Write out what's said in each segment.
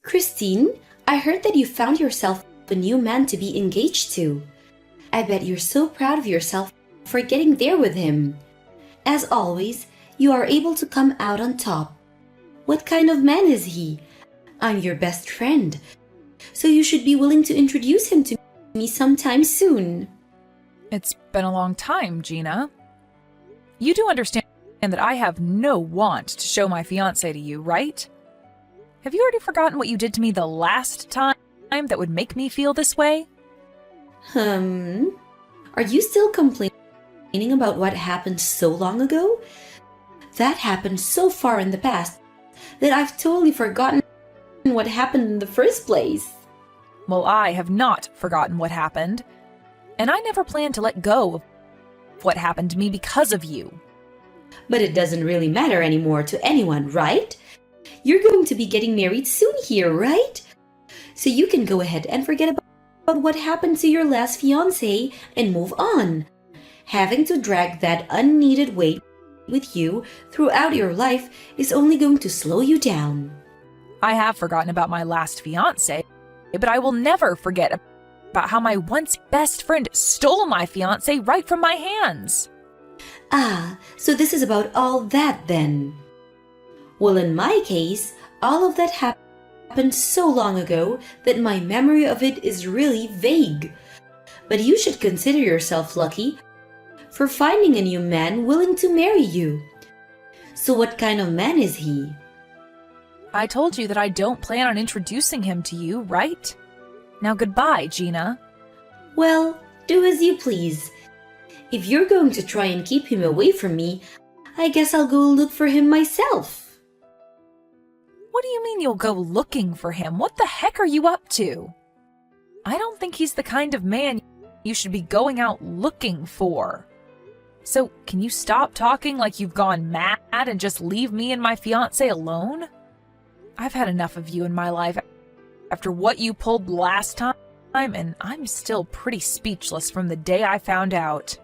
Christine, I heard that you found yourself a new man to be engaged to. I bet you're so proud of yourself for getting there with him. As always, you are able to come out on top. What kind of man is he? I'm your best friend, so you should be willing to introduce him to me sometime soon. It's been a long time, Gina. You do understand that I have no want to show my fiancé to you, right? Have you already forgotten what you did to me the last time that would make me feel this way? Are you still complaining about what happened so long ago? That happened so far in the past that I've totally forgotten what happened in the first place. Well, I have not forgotten what happened, and I never plan to let go of what happened to me because of you. But it doesn't really matter anymore to anyone, right? You're going to be getting married soon here, right? So you can go ahead and forget about what happened to your last fiancé and move on. Having to drag that unneeded weight with you throughout your life is only going to slow you down. I have forgotten about my last fiancé, but I will never forget about how my once best friend stole my fiancé right from my hands. Ah, so this is about all that then. Well, in my case, all of that happened so long ago that my memory of it is really vague. But you should consider yourself lucky for finding a new man willing to marry you. So what kind of man is he? I told you that I don't plan on introducing him to you, right? Now goodbye, Gina. Well, do as you please. If you're going to try and keep him away from me, I guess I'll go look for him myself. What do you mean you'll go looking for him? What the heck are you up to? I don't think he's the kind of man you should be going out looking for. So, can you stop talking like you've gone mad and just leave me and my fiancé alone? I've had enough of you in my life after what you pulled last time, and I'm still pretty speechless from the day I found out.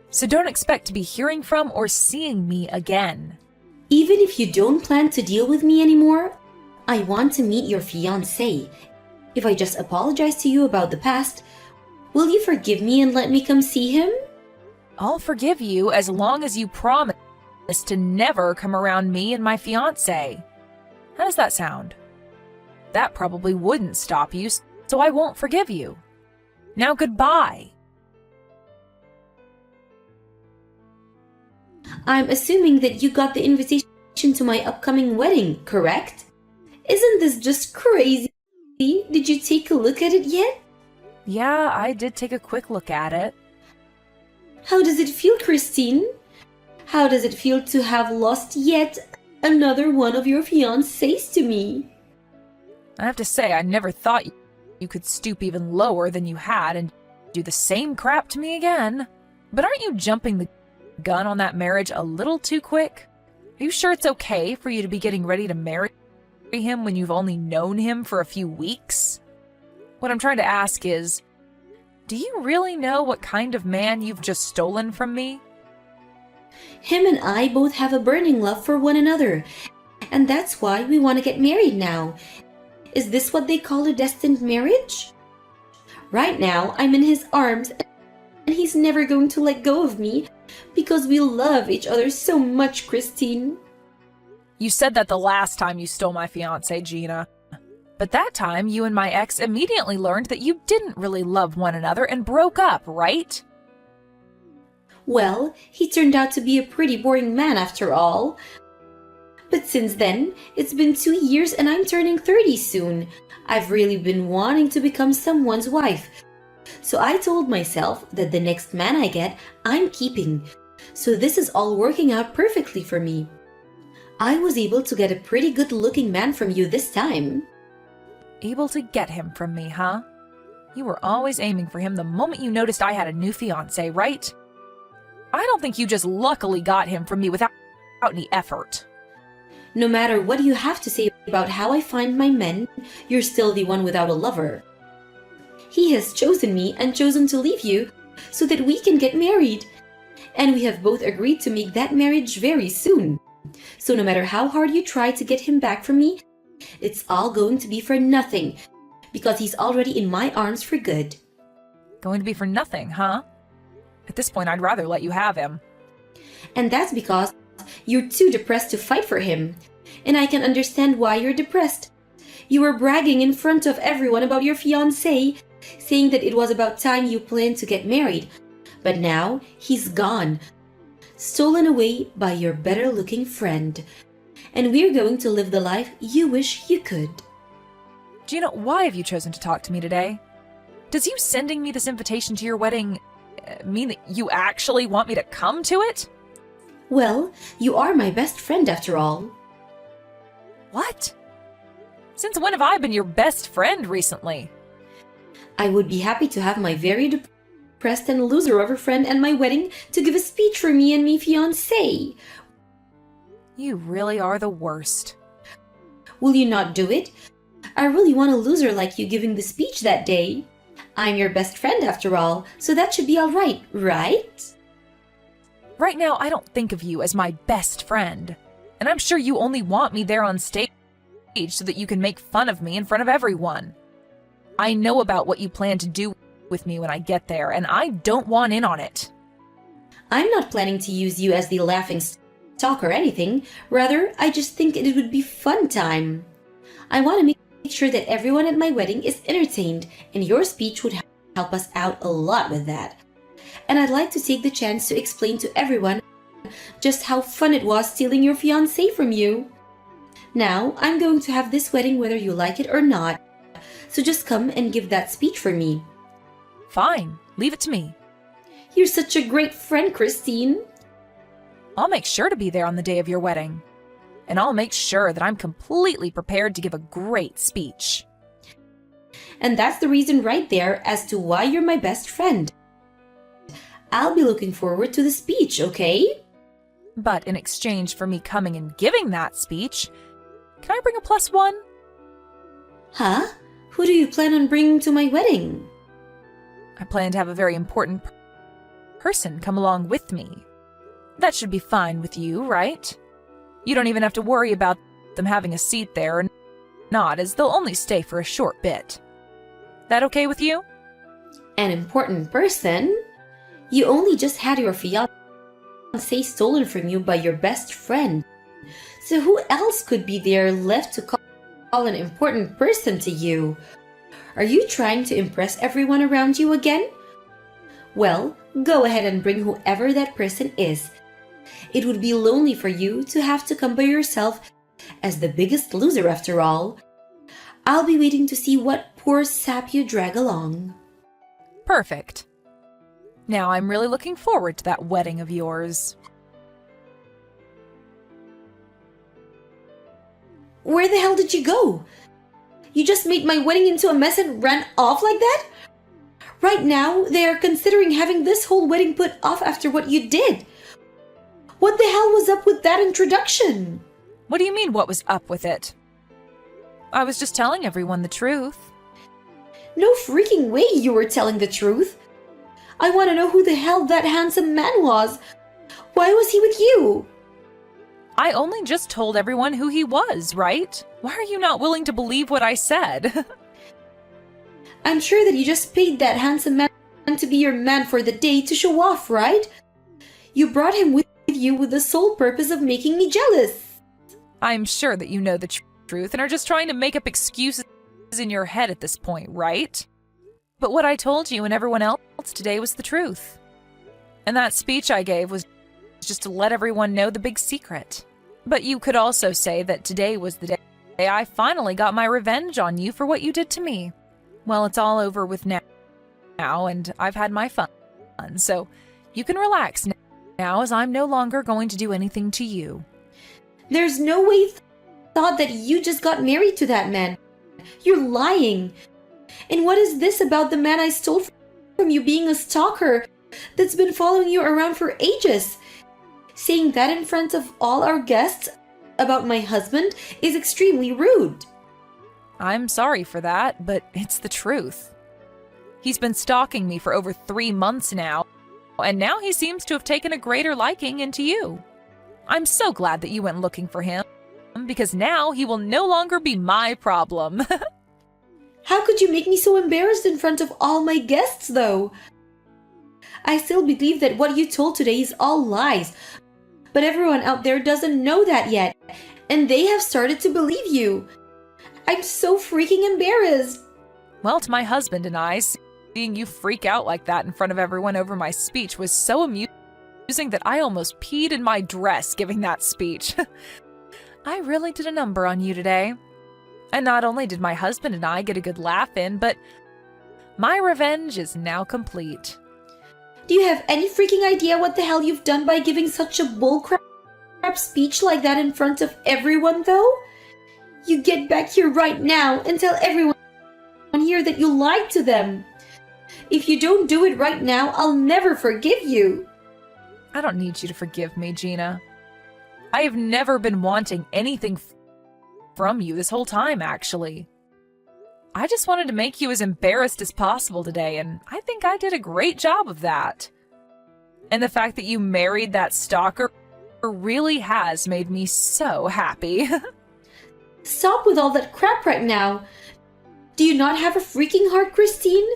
So don't expect to be hearing from or seeing me again. Even if you don't plan to deal with me anymore, I want to meet your fiancé. If I just apologize to you about the past, will you forgive me and let me come see him? I'll forgive you as long as you promise to never come around me and my fiancé. How does that sound? That probably wouldn't stop you, so I won't forgive you. Now goodbye. I'm assuming that you got the invitation to my upcoming wedding, correct? Isn't this just crazy? Did you take a look at it yet? Yeah, I did take a quick look at it. How does it feel, Christine? How does it feel to have lost yet another one of your fiancés to me? I have to say, I never thought you could stoop even lower than you had and do the same crap to me again. But aren't you jumping the gun on that marriage a little too quick? Are you sure it's okay for you to be getting ready to marry him when you've only known him for a few weeks? What I'm trying to ask is, do you really know what kind of man you've just stolen from me? Him and I both have a burning love for one another, and that's why we want to get married now. Is this what they call a destined marriage? Right now, I'm in his arms, and he's never going to let go of me because we love each other so much, Christine. You said that the last time you stole my fiancé, Gina. But that time, you and my ex immediately learned that you didn't really love one another and broke up, right? Well, he turned out to be a pretty boring man after all. But since then, it's been 2 years and I'm turning 30 soon. I've really been wanting to become someone's wife. So I told myself that the next man I get, I'm keeping. So this is all working out perfectly for me. I was able to get a pretty good-looking man from you this time. Able to get him from me, huh? You were always aiming for him the moment you noticed I had a new fiancé, right? I don't think you just luckily got him from me without any effort. No matter what you have to say about how I find my men, you're still the one without a lover. He has chosen me and chosen to leave you so that we can get married. And we have both agreed to make that marriage very soon. So no matter how hard you try to get him back from me, It's all going to be for nothing because he's already in my arms for good. Going to be for nothing, huh? At this point, I'd rather let you have him. And that's because you're too depressed to fight for him. And I can understand why you're depressed. You were bragging in front of everyone about your fiancé, saying that it was about time you planned to get married. But now he's gone, stolen away by your better-looking friend. And we're going to live the life you wish you could. Gina, why have you chosen to talk to me today? Does you sending me this invitation to your wedding mean that you actually want me to come to it? Well, you are my best friend after all. What? Since when have I been your best friend recently? I would be happy to have my very depressed and loser of a friend at my wedding to give a speech for me and me fiancé. You really are the worst. Will you not do it? I really want a loser like you giving the speech that day. I'm your best friend after all, so that should be all right, right? Right now, I don't think of you as my best friend. And I'm sure you only want me there on stage so that you can make fun of me in front of everyone. I know about what you plan to do with me when I get there, and I don't want in on it. I'm not planning to use you as the laughing stock or anything. Rather, I just think it would be fun time. I want to make sure that everyone at my wedding is entertained, and your speech would help us out a lot with that. And I'd like to take the chance to explain to everyone just how fun it was stealing your fiancé from you. Now, I'm going to have this wedding whether you like it or not. So just come and give that speech for me. Fine, leave it to me. You're such a great friend, Christine. I'll make sure to be there on the day of your wedding. And I'll make sure that I'm completely prepared to give a great speech. And that's the reason right there as to why you're my best friend. I'll be looking forward to the speech, okay? But in exchange for me coming and giving that speech, can I bring a +1? Huh? Who do you plan on bringing to my wedding? I plan to have a very important person come along with me. That should be fine with you, right? You don't even have to worry about them having a seat there or not, as they'll only stay for a short bit. That okay with you? An important person? You only just had your fiancé stolen from you by your best friend. So who else could be there left to call an important person to you? Are you trying to impress everyone around you again? Well, go ahead and bring whoever that person is. It would be lonely for you to have to come by yourself as the biggest loser after all. I'll be waiting to see what poor sap you drag along. Perfect. Now I'm really looking forward to that wedding of yours. Where the hell did you go? You just made my wedding into a mess and ran off like that? Right now, they are considering having this whole wedding put off after what you did. What the hell was up with that introduction? What do you mean, what was up with it? I was just telling everyone the truth. No freaking way you were telling the truth. I want to know who the hell that handsome man was. Why was he with you? I only just told everyone who he was, right? Why are you not willing to believe what I said? I'm sure that you just paid that handsome man to be your man for the day to show off, right? You brought him with you with the sole purpose of making me jealous. I'm sure that you know the truth and are just trying to make up excuses in your head at this point, right? But what I told you and everyone else today was the truth. And that speech I gave was just to let everyone know the big secret. But you could also say that today was the day I finally got my revenge on you for what you did to me. Well, it's all over with now, and I've had my fun, so you can relax now as I'm no longer going to do anything to you. There's no way thought that you just got married to that man. You're lying. And what is this about the man I stole from you being a stalker that's been following you around for ages? Saying that in front of all our guests about my husband is extremely rude. I'm sorry for that, but it's the truth. He's been stalking me for over 3 months now, and now he seems to have taken a greater liking into you. I'm so glad that you went looking for him, because now he will no longer be my problem. How could you make me so embarrassed in front of all my guests, though? I still believe that what you told today is all lies, but everyone out there doesn't know that yet, and they have started to believe you. I'm so freaking embarrassed. Well, to my husband and I, seeing you freak out like that in front of everyone over my speech was so amusing that I almost peed in my dress giving that speech. I really did a number on you today. And not only did my husband and I get a good laugh in, but my revenge is now complete. Do you have any freaking idea what the hell you've done by giving such a bullcrap speech like that in front of everyone, though? You get back here right now and tell everyone here that you lied to them. If you don't do it right now, I'll never forgive you. I don't need you to forgive me, Gina. I have never been wanting anything from you this whole time, actually. I just wanted to make you as embarrassed as possible today, and I think I did a great job of that. And the fact that you married that stalker really has made me so happy. Stop with all that crap right now. Do you not have a freaking heart, Christine?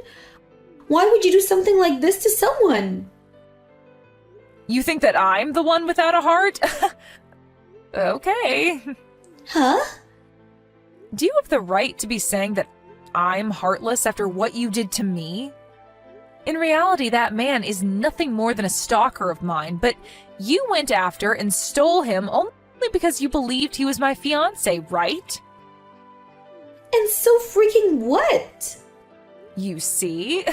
Why would you do something like this to someone? You think that I'm the one without a heart? Okay. Huh? Do you have the right to be saying that I'm heartless after what you did to me? In reality, that man is nothing more than a stalker of mine, but you went after and stole him only because you believed he was my fiancé, right? And so freaking what? You see?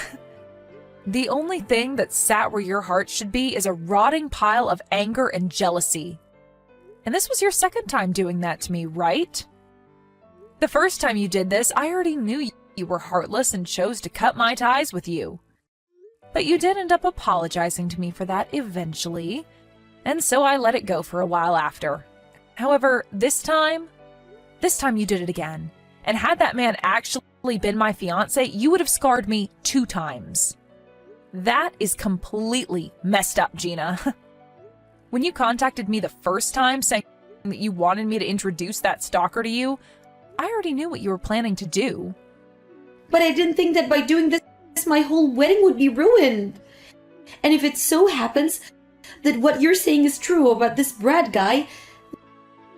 The only thing that sat where your heart should be is a rotting pile of anger and jealousy. And this was your second time doing that to me, right? The first time you did this, I already knew you were heartless and chose to cut my ties with you. But you did end up apologizing to me for that eventually, and so I let it go for a while after. However, this time you did it again. And had that man actually been my fiancé, you would have scarred me 2 times. That is completely messed up, Gina. When you contacted me the first time saying that you wanted me to introduce that stalker to you, I already knew what you were planning to do. But I didn't think that by doing this, my whole wedding would be ruined. And if it so happens that what you're saying is true about this Brad guy,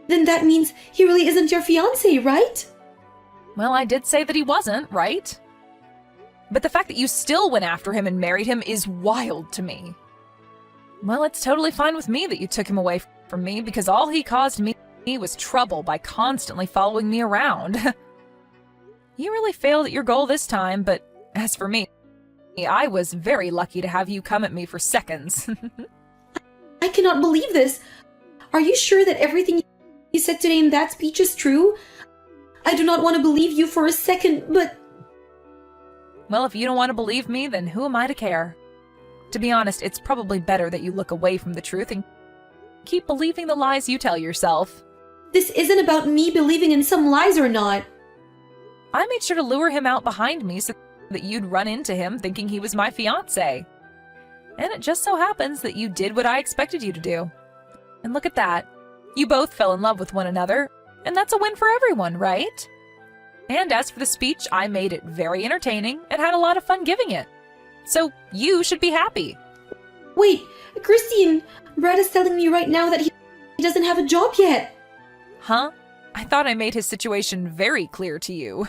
then that means he really isn't your fiancé, right? Well, I did say that he wasn't, right? But the fact that you still went after him and married him is wild to me. Well, it's totally fine with me that you took him away from me because all he caused me was trouble by constantly following me around. You really failed at your goal this time, but as for me, I was very lucky to have you come at me for seconds. I cannot believe this. Are you sure that everything you said today in that speech is true? I do not want to believe you for a second, but... Well, if you don't want to believe me, then who am I to care? To be honest, it's probably better that you look away from the truth and keep believing the lies you tell yourself. This isn't about me believing in some lies or not. I made sure to lure him out behind me so that you'd run into him thinking he was my fiancé. And it just so happens that you did what I expected you to do. And look at that. You both fell in love with one another, and that's a win for everyone, right? And as for the speech, I made it very entertaining and had a lot of fun giving it. So you should be happy. Wait, Christine, Brad is telling me right now that he doesn't have a job yet. Huh? I thought I made his situation very clear to you.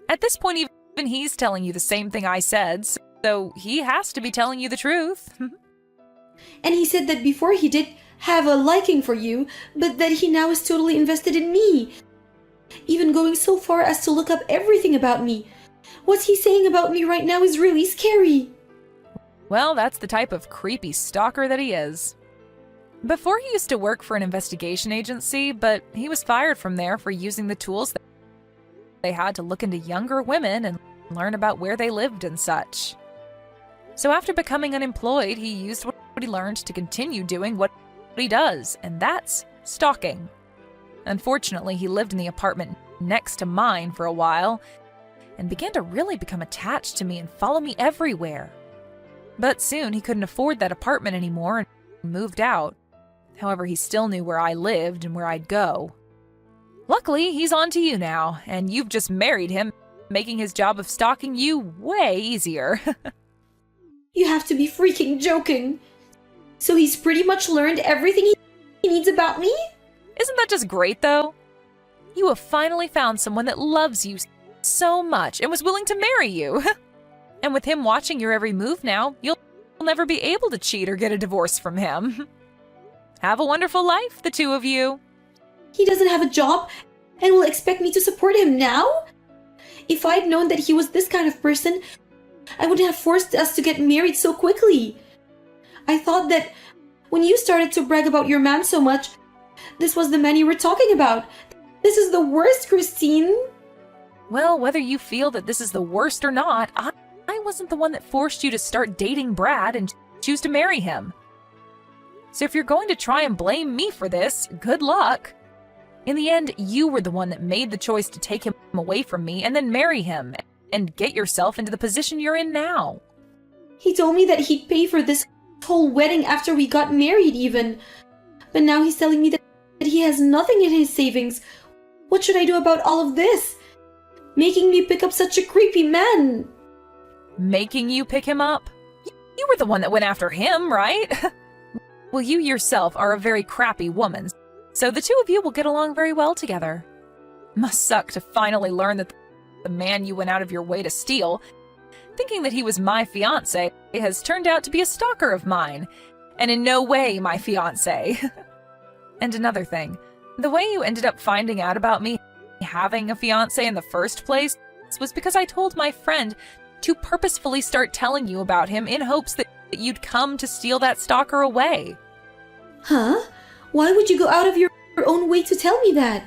At this point, even he's telling you the same thing I said, so he has to be telling you the truth. And he said that before he did have a liking for you, but that he now is totally invested in me. Even going so far as to look up everything about me. What he's saying about me right now is really scary. Well, that's the type of creepy stalker that he is. Before he used to work for an investigation agency, but he was fired from there for using the tools that they had to look into younger women and learn about where they lived and such. So after becoming unemployed, he used what he learned to continue doing what he does, and that's stalking. Unfortunately, he lived in the apartment next to mine for a while and began to really become attached to me and follow me everywhere. But soon he couldn't afford that apartment anymore and moved out. However, he still knew where I lived and where I'd go. Luckily, he's on to you now, and you've just married him, making his job of stalking you way easier. You have to be freaking joking. So he's pretty much learned everything he needs about me? Isn't that just great, though? You have finally found someone that loves you so much and was willing to marry you. And with him watching your every move now, you'll never be able to cheat or get a divorce from him. Have a wonderful life, the two of you. He doesn't have a job and will expect me to support him now? If I'd known that he was this kind of person, I wouldn't have forced us to get married so quickly. I thought that when you started to brag about your man so much, this was the man you were talking about. This is the worst, Christine. Well, whether you feel that this is the worst or not, I wasn't the one that forced you to start dating Brad and choose to marry him. So if you're going to try and blame me for this, good luck. In the end, you were the one that made the choice to take him away from me and then marry him and get yourself into the position you're in now. He told me that he'd pay for this whole wedding after we got married even. But now he's telling me that he has nothing in his savings. What should I do about all of this? Making me pick up such a creepy man. Making you pick him up? You were the one that went after him, right? Well, you yourself are a very crappy woman, so the two of you will get along very well together. Must suck to finally learn that the man you went out of your way to steal, thinking that he was my fiancé, has turned out to be a stalker of mine, and in no way my fiancé. And another thing, the way you ended up finding out about me having a fiancé in the first place was because I told my friend to purposefully start telling you about him in hopes that you'd come to steal that stalker away. Huh? Why would you go out of your own way to tell me that?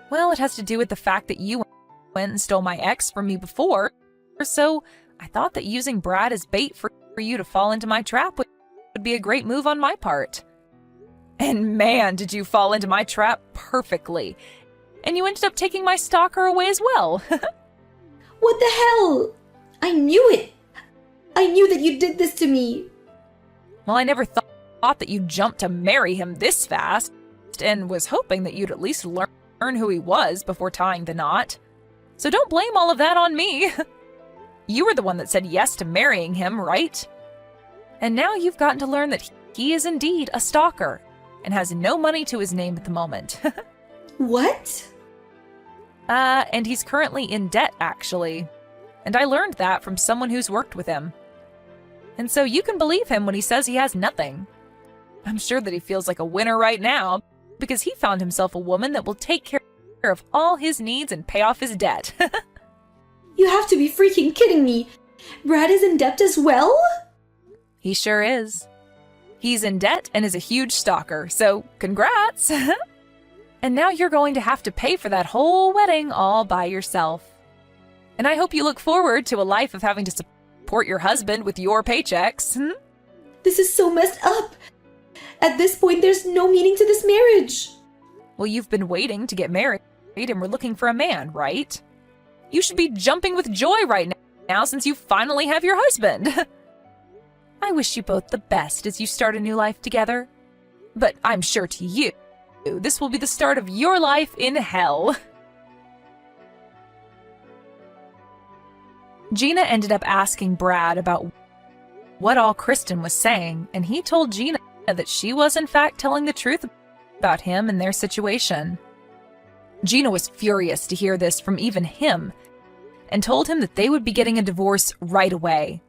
Well, it has to do with the fact that you went and stole my ex from me before, so I thought that using Brad as bait for you to fall into my trap would be a great move on my part. And man, did you fall into my trap perfectly. And you ended up taking my stalker away as well. What the hell? I knew it. I knew that you did this to me. Well, I never thought that you'd jump to marry him this fast, and was hoping that you'd at least learn who he was before tying the knot. So don't blame all of that on me. You were the one that said yes to marrying him, right? And now you've gotten to learn that he is indeed a stalker, and has no money to his name at the moment. What? And he's currently in debt, actually. And I learned that from someone who's worked with him. And so you can believe him when he says he has nothing. I'm sure that he feels like a winner right now, because he found himself a woman that will take care of all his needs and pay off his debt. You have to be freaking kidding me. Brad is in debt as well? He sure is. He's in debt and is a huge stalker, so congrats! And now you're going to have to pay for that whole wedding all by yourself. And I hope you look forward to a life of having to support your husband with your paychecks. This is so messed up. At this point, there's no meaning to this marriage. Well, you've been waiting to get married and we're looking for a man, right? You should be jumping with joy right now since you finally have your husband. I wish you both the best as you start a new life together. But I'm sure to you, this will be the start of your life in hell. Gina ended up asking Brad about what all Kristen was saying, and he told Gina that she was in fact telling the truth about him and their situation. Gina was furious to hear this from even him, and told him that they would be getting a divorce right away.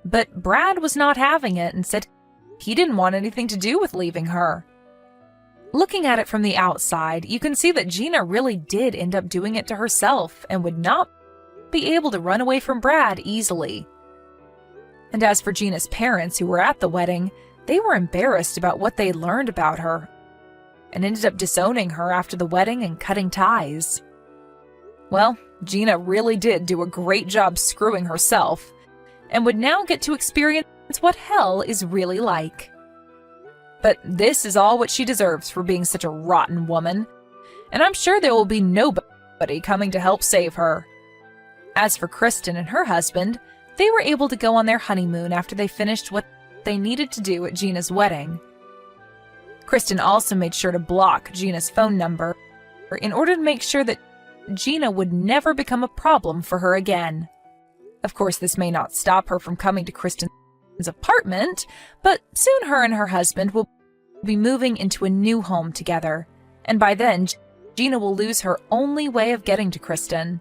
But Brad was not having it and said he didn't want anything to do with leaving her. Looking at it from the outside, you can see that Gina really did end up doing it to herself and would not be able to run away from Brad easily. And as for Gina's parents who were at the wedding, they were embarrassed about what they learned about her and ended up disowning her after the wedding and cutting ties. Well, Gina really did do a great job screwing herself and would now get to experience what hell is really like. But this is all what she deserves for being such a rotten woman, and I'm sure there will be nobody coming to help save her. As for Kristen and her husband, they were able to go on their honeymoon after they finished what they needed to do at Gina's wedding. Kristen also made sure to block Gina's phone number in order to make sure that Gina would never become a problem for her again. Of course, this may not stop her from coming to Kristen's apartment, but soon her and her husband will be moving into a new home together, and by then, Gina will lose her only way of getting to Kristen.